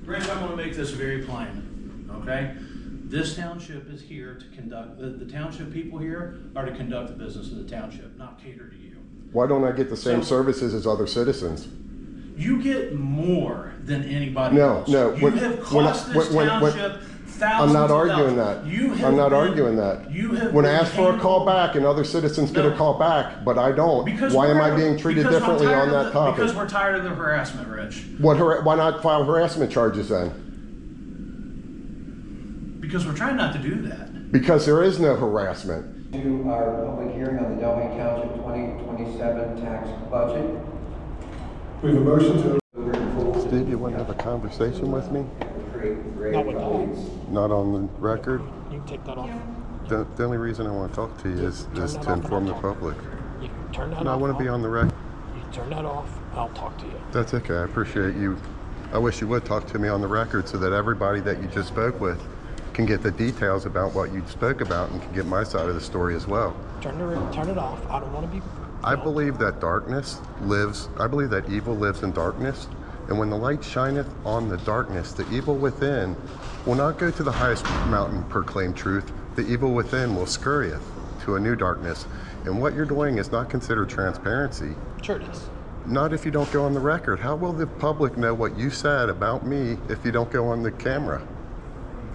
Rich, I'm gonna make this very plain, okay? This township is here to conduct, the township people here are to conduct the business of the township, not cater to you. Why don't I get the same services as other citizens? You get more than anybody No, else. no. You have cost this township I'm thousands not of arguing dollars. that. I'm not arguing that. When I ask for a call back and other citizens get a call back, but I don't, why am I being treated differently on that topic? Because we're tired of the harassment, Rich. Why not file harassment charges then? Because we're trying not to do that. Because there is no harassment. To our public hearing on the Delhi Township 2027 tax budget. We have a motion to. Steve, you want to have a conversation with me? Not with that. Not on the record? You can take that off. The only reason I want to talk to you is to inform the public. You can turn that off. And I want to be on the record. You turn that off, I'll talk to you. That's okay, I appreciate you. I wish you would talk to me on the record so that everybody that you just spoke with can get the details about what you spoke about and can get my side of the story as well. Turn it off. I don't want to be... I believe that I believe that evil lives in darkness. And when the light shineth on the darkness, the evil within will not go to the highest mountain proclaim truth. The evil within will scurrieth to a new darkness. And what you're doing is not considered transparency. Sure it is. Not if you don't go on the record. How will the public know what you said about me if you don't go on the camera?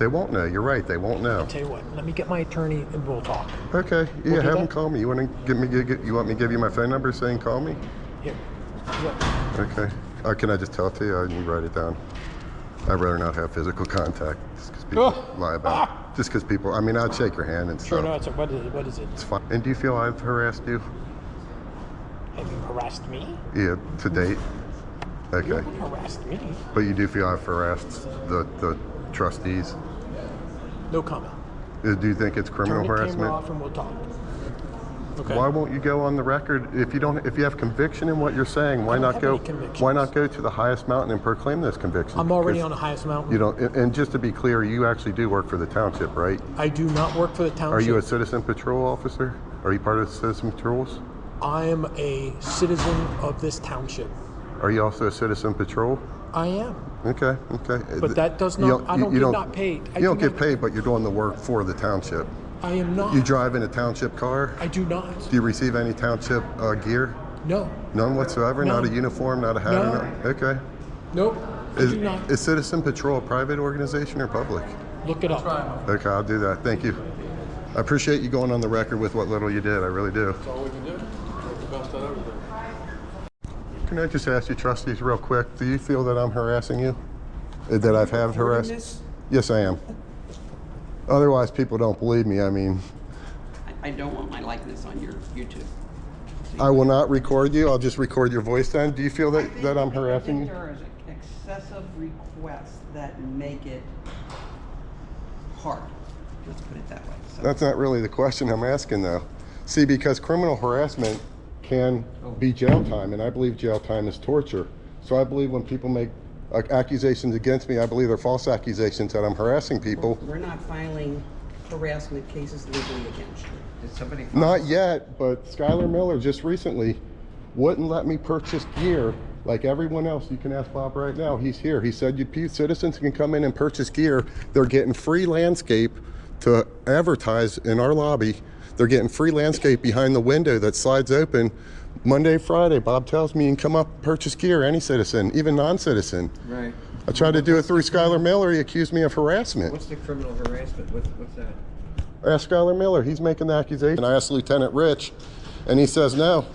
They won't know. You're right. They won't know. I'll tell you what. Let me get my attorney and we'll talk. Okay. Yeah, We'll have him that. call me. You want me to give you my phone number saying call me? Here. Yeah. Okay. Can I just tell it to you? I can write it down. I'd rather not have physical contact just because people lie about it. Just because people, I mean, I'd shake your hand and Sure, stuff. no, what is it? It's fine. And do you feel I've harassed you? Have you harassed me? Yeah, to date. Okay. You haven't harassed me. But you do feel I've harassed the trustees? No comment. Do you think it's criminal Turn the harassment? camera off and we'll talk. Okay. Why won't you go on the record if you have conviction in what you're saying? Why I don't not have go? any convictions. Why not go to the highest mountain and proclaim those convictions? I'm already Because on the highest mountain. You don't. And just to be clear, you actually do work for the township, right? I do not work for the township. Are you a citizen patrol officer? Are you part of the citizen patrols? I am a citizen of this township. Are you also a citizen patrol? I am. Okay. But that does not, I don't get not paid. You don't get paid, but you're doing the work for the township. I am not. You drive in a township car? I do not. Do you receive any township gear? No. None whatsoever? No. Not a uniform, not a hat? No. Or nothing? Okay. Nope. I do not. Is Citizen Patrol a private organization or public? Look it up. Okay, I'll do that. Thank you. I appreciate you going on the record with what little you did. I really do. That's all we can do. That's the best at everything. Can I just ask you, trustees, real quick, do you feel that I'm harassing you? That I've had harassed? Yes, I am. Otherwise, people don't believe me. I mean, I don't want my likeness on your YouTube. I will not record you. I'll just record your voice then. Do you feel that I'm harassing you? There are excessive requests that make it hard. Let's put it that way. So That's not really the question I'm asking, though. See, because criminal harassment can be jail time, and I believe jail time is torture. So I believe when people make accusations against me, I believe they're false accusations that I'm harassing people. we're not filing harassment cases legally against you. Did somebody? Not yet, but Skylar Miller just recently wouldn't let me purchase gear like everyone else. You can ask Bob right now. He's here. He said citizens can come in and purchase gear. They're getting free landscape to advertise in our lobby. They're getting free landscape behind the window that slides open Monday, Friday. Bob tells me you can come up, purchase gear, any citizen, even non-citizen. Right. I tried to do it through Skylar Miller. He accused me of harassment. What's the criminal harassment? What's that? I asked Skylar Miller. He's making the accusation. I asked Lieutenant Rich, and he says no.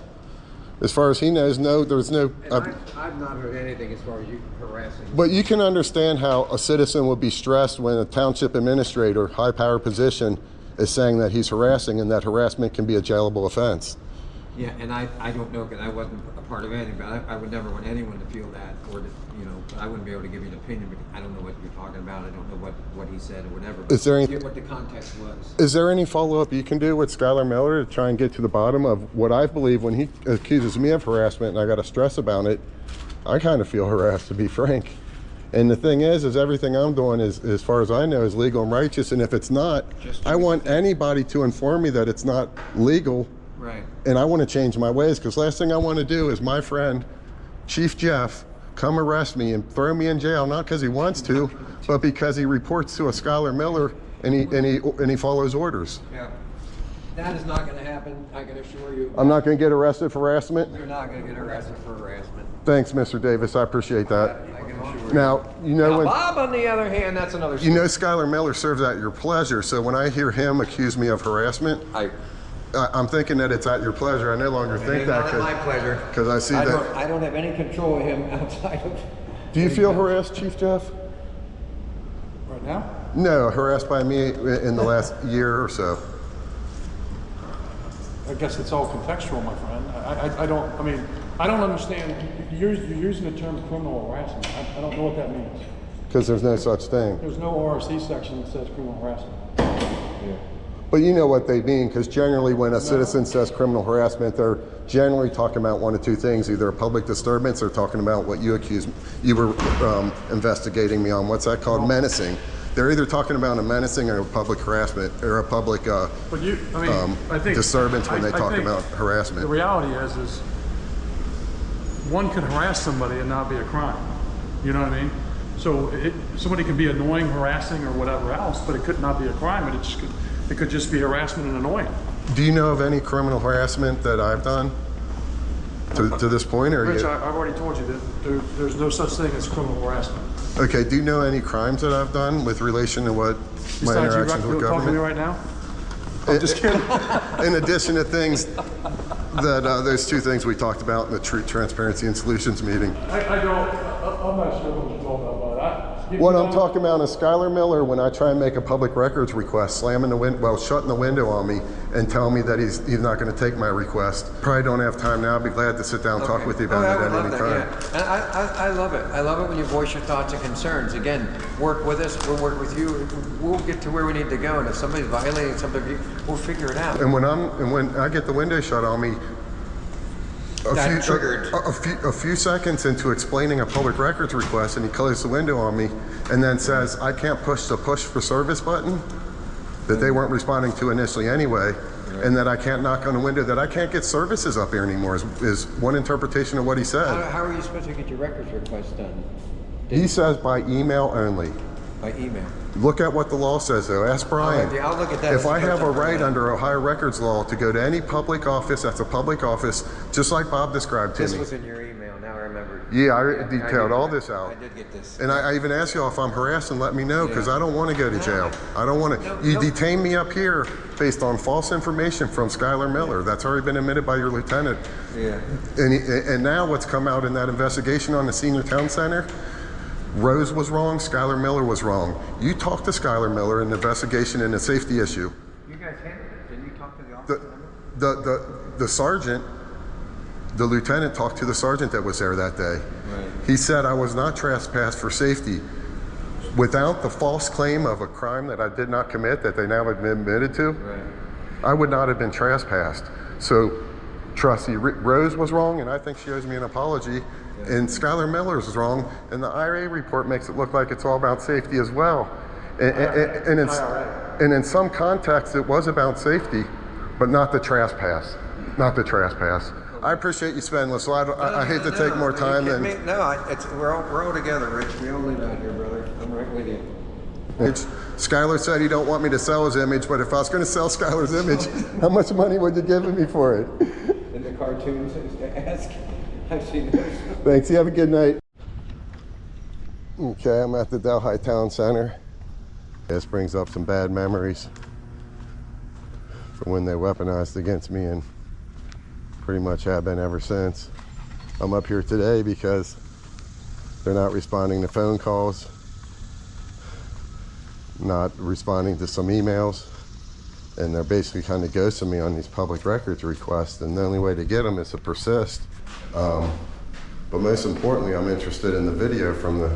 As far as he knows, no, there's no... I've not heard anything as far as you harassing. But you can understand how a citizen would be stressed when a township administrator, high-power position, is saying that he's harassing and that harassment can be a jailable offense. Yeah, and I don't know, because I wasn't a part of anything, but I would never want anyone to feel that, or to, I wouldn't be able to give you an opinion, because I don't know what you're talking about. I don't know what he said or whatever. Is there any- what the context was? Is there any follow-up you can do with Skylar Miller to try and get to the bottom of what I believe when he accuses me of harassment and I got to stress about it? I kind of feel harassed, to be frank. And the thing is everything I'm doing is, as far as I know, is legal and righteous. And if it's not, I want anybody to inform me that it's not legal. Right. And I want to change my ways, because last thing I want to do is my friend, Chief Jeff, come arrest me and throw me in jail, not because he wants to, but because he reports to a Schuyler Miller and he follows orders. Yeah. That is not gonna happen, I can assure you. I'm not going to get arrested for harassment. You're not gonna get arrested for harassment. Thanks, Mr. Davis. I appreciate that. I can assure you. Now, you know Now, when Bob, on the other hand, that's another story. you know Schuyler Miller serves at your pleasure. So when I hear him accuse me of harassment, I'm thinking that it's at your pleasure. I no longer think It's that not at my pleasure. because I see that. I don't have any control of him outside of. Do you feel harassed, Chief Jeff? Right now? No, harassed by me in the last year or so. I guess it's all contextual, my friend. I don't understand. You're using the term criminal harassment. I don't know what that means. Because there's no such thing. There's no ORC section that says criminal harassment. But you know what they mean, because generally when a citizen says criminal harassment, they're generally talking about one of two things, either a public disturbance or talking about what you were investigating me on. What's that called? Menacing. They're either talking about a menacing or a public harassment or a public I think disturbance when they talk think about harassment. The reality is one can harass somebody and not be a crime. You know what I mean? So somebody can be annoying, harassing, or whatever else, but it could not be a crime. It could just be harassment and annoying. Do you know of any criminal harassment that I've done to this point? Or Rich, I've already told you that there's no such thing as criminal harassment. Okay, do you know any crimes that I've done with relation to what my Besides, interactions with you talking to me government? right now? I'm just kidding. In addition to things that those two things we talked about in the Truth, Transparency, and Solutions meeting. I'm not sure what you're talking about. What I'm talking about is Schuyler Miller, when I try and make a public records request, shutting the window on me and telling me that he's not going to take my request. Probably don't have time now. I'd be glad to sit down and talk with you about it at any time. Yeah. And I love it. I love it when you voice your thoughts and concerns. Again, work with us. We'll work with you. We'll get to where we need to go. And if somebody's violating something, we'll figure it out. And when I get the window shut on me, a few seconds into explaining a public records request, and he closed the window on me and then says I can't push the push for service button that they weren't responding to initially anyway, and that I can't knock on the window, that I can't get services up here anymore is one interpretation of what he said. How are you supposed to get your records request done? He says by email only. By email. Look at what the law says though. Ask Brian. Okay, I'll look at that. If I have a right under Ohio records law to go to any public office that's a public office, just like Bob described to me. This was in your email, now I remember. Yeah, I detailed all this out. I did get this. And I even asked y'all if I'm harassed and let me know, because I don't want to go to jail. I don't want to. You detain me up here based on false information from Schuyler Miller. That's already been admitted by your lieutenant. Yeah. And now what's come out in that investigation on the senior town center, Rose was wrong, Schuyler Miller was wrong. You talked to Schuyler Miller in the investigation in a safety issue. You guys handled it. Didn't you talk to the officer? The sergeant, the lieutenant talked to the sergeant that was there that day. Right. He said I was not trespassed for safety. Without the false claim of a crime that I did not commit, that they now have been admitted to, Right. I would not have been trespassed. So Trustee Rose was wrong, and I think she owes me an apology. And Schuyler Miller is wrong, and the IRA report makes it look like it's all about safety as well. And in some context, it was about safety, but not the trespass. Not the trespass. I appreciate you spending this. So I hate to take more time than. No, we're all together, Rich. We all live out here, brother. I'm right with you. Schuyler said he don't want me to sell his image, but if I was going to sell Schuyler's image, how much money would you give me for it? In the cartoons, ask. I've seen those. Thanks. You have a good night. Okay, I'm at the Delhi Town Center. This brings up some bad memories from when they weaponized against me, and pretty much have been ever since. I'm up here today because they're not responding to phone calls, not responding to some emails, and they're basically kind of ghosting me on these public records requests, and the only way to get them is to persist. But most importantly, I'm interested in the video from the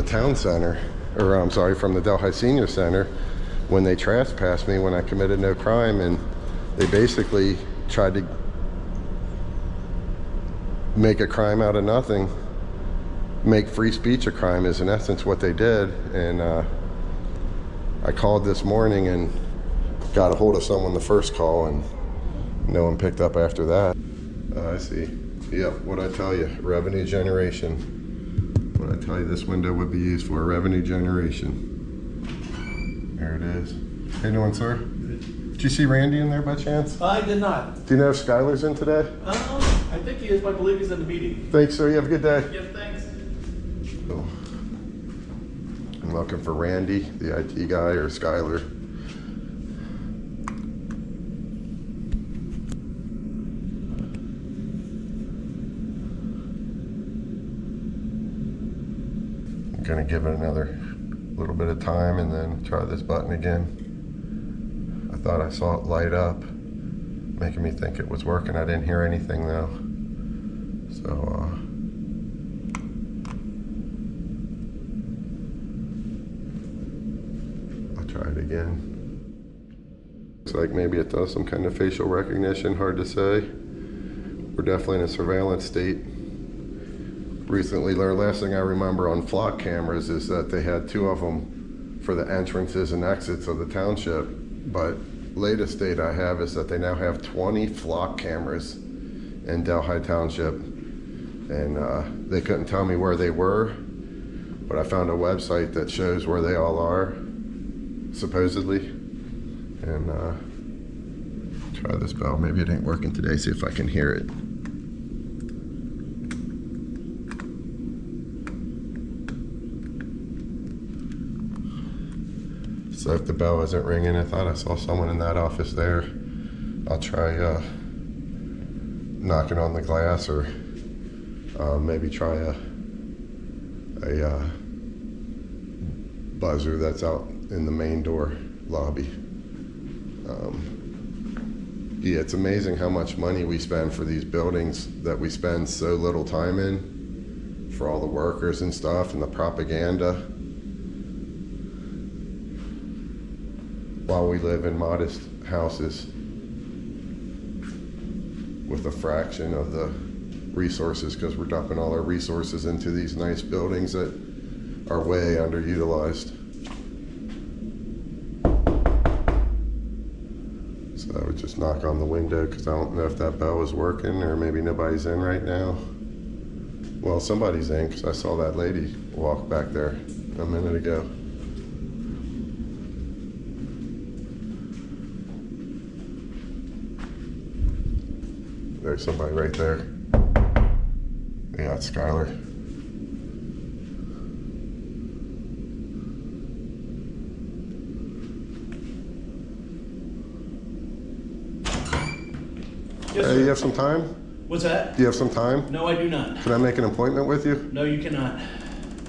town center, or I'm sorry, from the Delhi Senior Center, when they trespassed me when I committed no crime, and they basically tried to make a crime out of nothing. Make free speech a crime is in essence what they did. And I called this morning and got a hold of someone the first call, and no one picked up after that. I see. Yep, what'd I tell you? Revenue generation. What'd I tell you this window would be used for? Revenue generation. There it is. How you doing, sir? Did you see Randy in there by chance? I did not. Do you know if Skylar's in today? I think he is, but I believe he's in the meeting. Thanks, sir. You have a good day. Yeah, thanks. Cool. I'm looking for Randy, the IT guy, or Skylar. I'm gonna give it another little bit of time and then try this button again. I thought I saw it light up, making me think it was working. I didn't hear anything though. So, I'll try it again. Looks like maybe it does some kind of facial recognition, hard to say. We're definitely in a surveillance state. Recently, the last thing I remember on flock cameras is that they had 2 of them for the entrances and exits of the township. But latest data I have is that they now have 20 flock cameras in Delhi Township. And they couldn't tell me where they were, but I found a website that shows where they all are, supposedly. And try this bell. Maybe it ain't working today. See if I can hear it. So if the bell isn't ringing, I thought I saw someone in that office there. I'll try knocking on the glass, or maybe try a buzzer that's out in the main door lobby. Yeah, it's amazing how much money we spend for these buildings that we spend so little time in, for all the workers and stuff and the propaganda, while we live in modest houses with a fraction of the resources, because we're dumping all our resources into these nice buildings that are way underutilized. So I would just knock on the window, because I don't know if that bell is working, or maybe nobody's in right now. Well, somebody's in, because I saw that lady walk back there a minute ago. There's somebody right there. Yeah, it's Skylar. Yes, Hey, sir. you have some time? What's that? Do you have some time? No, I do not. Can I make an appointment with you? No, you cannot.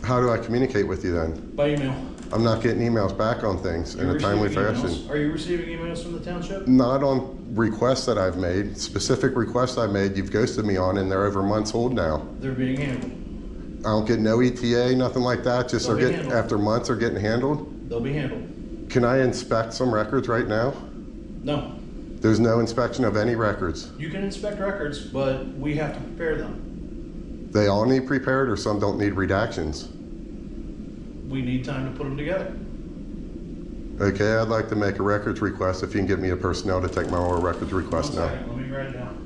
How do I communicate with you then? By email. I'm not getting emails back on things in You're a timely receiving fashion. emails? Are you receiving emails from the township? Not on requests that I've made, specific requests I've made, you've ghosted me on, and they're over months old now. They're being handled. I don't get no ETA, nothing like that, just They'll are be getting, handled. after months are getting handled. They'll be handled. Can I inspect some records right now? No. There's no inspection of any records. You can inspect records, but we have to prepare them. They all need prepared, or some don't need redactions? We need time to put them together. Okay, I'd like to make a records request if you can get me a personnel to take my oral records request One now. second, let me write it down.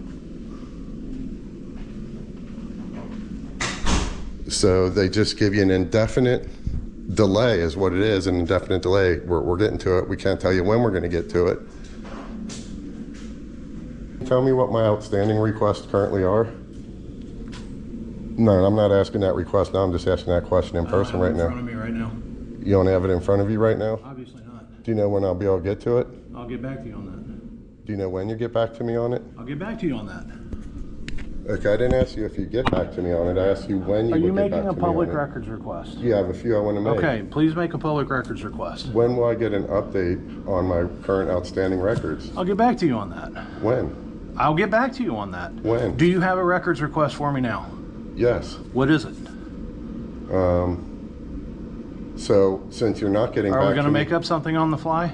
So they just give you an indefinite delay is what it is, an indefinite delay. We're getting to it. We can't tell you when we're going to get to it. Tell me what my outstanding requests currently are. No, I'm not asking that request now. I'm just asking that question in person right In front now. of me right now. You don't have it in front of you right now? Obviously not. Do you know when I'll be able to get to it? I'll get back to you on that. Do you know when you get back to me on it? I'll get back to you on that. Okay, I didn't ask you if you get back to me on it. I asked you when you Are you would get back making to a me public on it. records request? Yeah, I have a few I want to make. Okay, please make a public records request. When will I get an update on my current outstanding records? I'll get back to you on that. When? I'll get back to you on that. When? Do you have a records request for me now? Yes. What is it? So since you're not getting Are back we going to to me, make up something on the fly?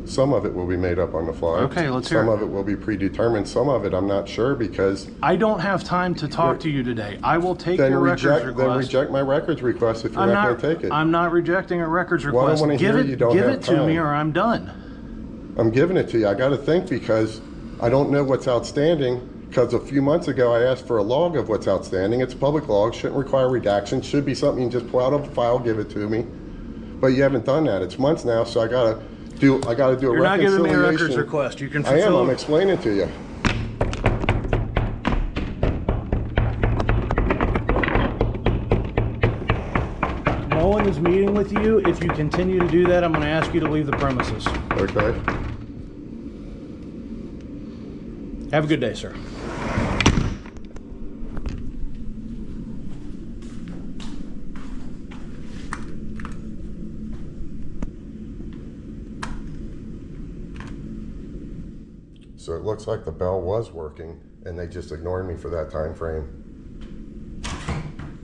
some of it will be made up on the fly. Okay, let's hear Some it. of it will be predetermined. Some of it I'm not sure, because I don't have time to talk to you today. I will take then your records reject request. my records request if you're I'm not not. going to take it. I'm not rejecting a records Well, I request. wanna Give hear it. you don't Give have it to me, time. or I'm done. I'm giving it to you. I got to think, because I don't know what's outstanding, because a few months ago I asked for a log of what's outstanding. It's a public log, shouldn't require redaction, should be something you can just pull out of a file, give it to me. But you haven't done that. It's months now, so I gotta do a You're not giving reconciliation. me a records request. You can I am, fulfill. I'm explaining to you. No one is meeting with you. If you continue to do that, I'm going to ask you to leave the premises. Okay. Have a good day, sir. So it looks like the bell was working and they just ignored me for that time frame.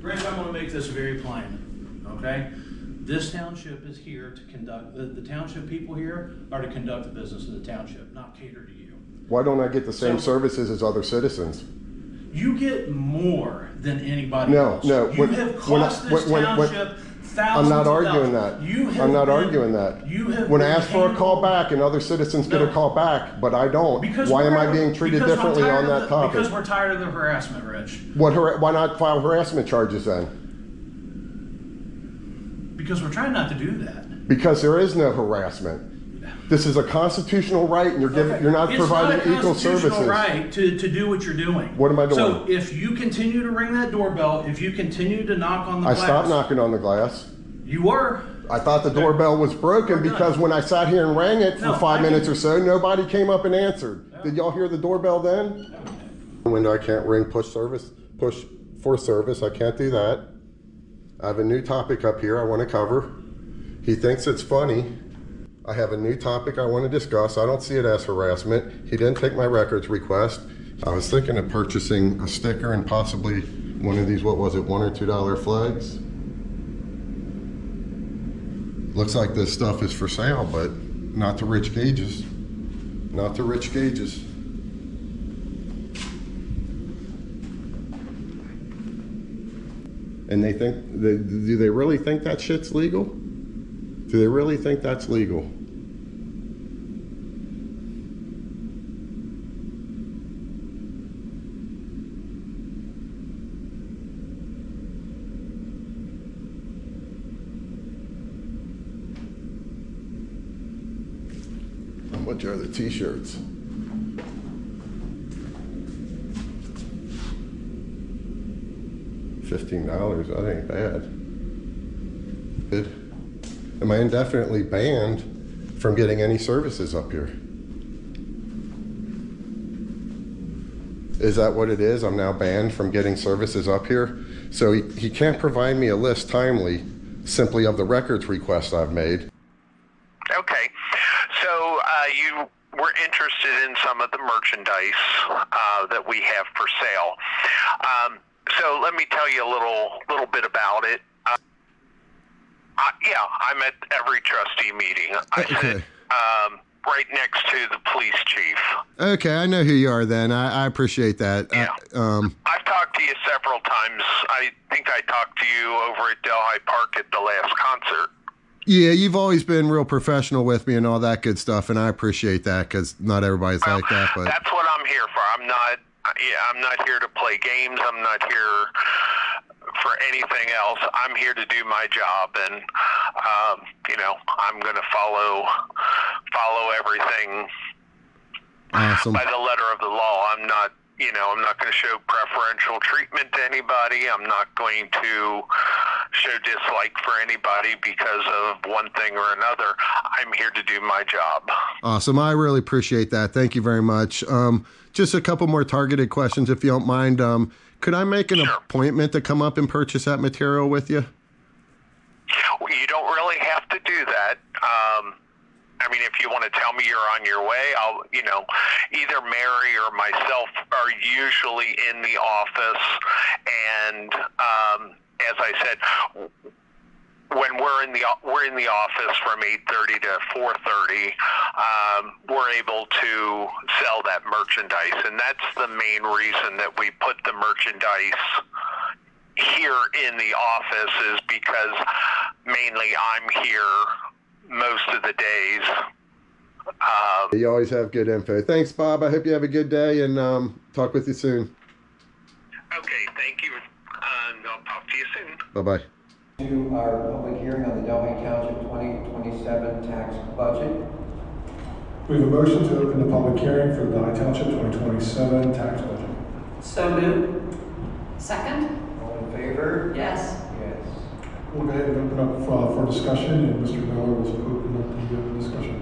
Rich, I'm going to make this very plain, okay? This township is here to conduct, the township people here are to conduct the business of the township, not cater to you. Why don't I get the same So- services as other citizens? You get more than anybody No, else. no, You have cost this township thousands I'm not of arguing dollars. that. You have I'm not been- arguing that. You have When I been ask for a call handled- back and other citizens get a No. call back, but I don't, Because why am we're- I being treated because I'm differently tired on of that the- topic? Because we're tired of the harassment, Rich. Why not file harassment charges then? Because we're trying not to do that. Because there is no harassment. This is a constitutional right and you're not providing equal It's not a constitutional services. right to do what you're doing. What am I doing? So if you continue to ring that doorbell, if you continue to knock on the I glass. stopped knocking on the glass. You were. I thought the doorbell was broken We're done. because when I sat here and rang it for No, 5 I minutes can- or so, nobody came up and answered. Did y'all hear the doorbell then? Window, I can't ring push for service. I can't do that. I have a new topic up here I want to cover. He thinks it's funny. I have a new topic I want to discuss. I don't see it as harassment. He didn't take my records request. I was thinking of purchasing a sticker and possibly one of these, what was it, $1 or $2 flags? Looks like this stuff is for sale, but not to rich gauges. Not to rich gauges. And they think, do they really think that shit's legal? Do they really think that's legal? How much are the t-shirts? $15, that ain't bad. Good. Am I indefinitely banned from getting any services up here? Is that what it is? I'm now banned from getting services up here? So he can't provide me a list timely simply of the records requests I've made. Okay, so you were interested in some of the merchandise that we have for sale. So let me tell you a little bit about it. Yeah, I'm at every trustee meeting. I sit right next to the police chief. Okay, I know who you are then. I appreciate that. Yeah. I've talked to you several times. I think I talked to you over at Delhi Park at the last concert. Yeah, you've always been real professional with me and all that good stuff, and I appreciate that because not everybody's like that. But that's what I'm here for. I'm not here to play games. I'm not here for anything else. I'm here to do my job, and I'm going to follow everything awesome. by the letter of the law. I'm not going to show preferential treatment to anybody. I'm not going to show dislike for anybody because of one thing or another. I'm here to do my job. Awesome. I really appreciate that. Thank you very much. Just a couple more targeted questions, if you don't mind. Could I make an appointment to come up and purchase that material with you? Well, you don't really have to do that. I mean, if you want to tell me you're on your way, I'll, either Mary or myself are usually in the office. And as I said, when we're in the office from 8:30 to 4:30, we're able to sell that merchandise, and that's the main reason that we put the merchandise here in the office is because mainly I'm here most of the days. You always have good info. Thanks, Bob. I hope you have a good day and Talk with you soon. Okay, thank you. I'll talk to you soon. Bye-bye. To our public hearing on the Delaware Township 2027 tax budget. We have a motion to open the public hearing for the Delaware Township 2027 tax budget. So moved. Second? All in favor? Yes. Yes. We'll go ahead and open up for discussion, and Mr. Miller will open up the discussion.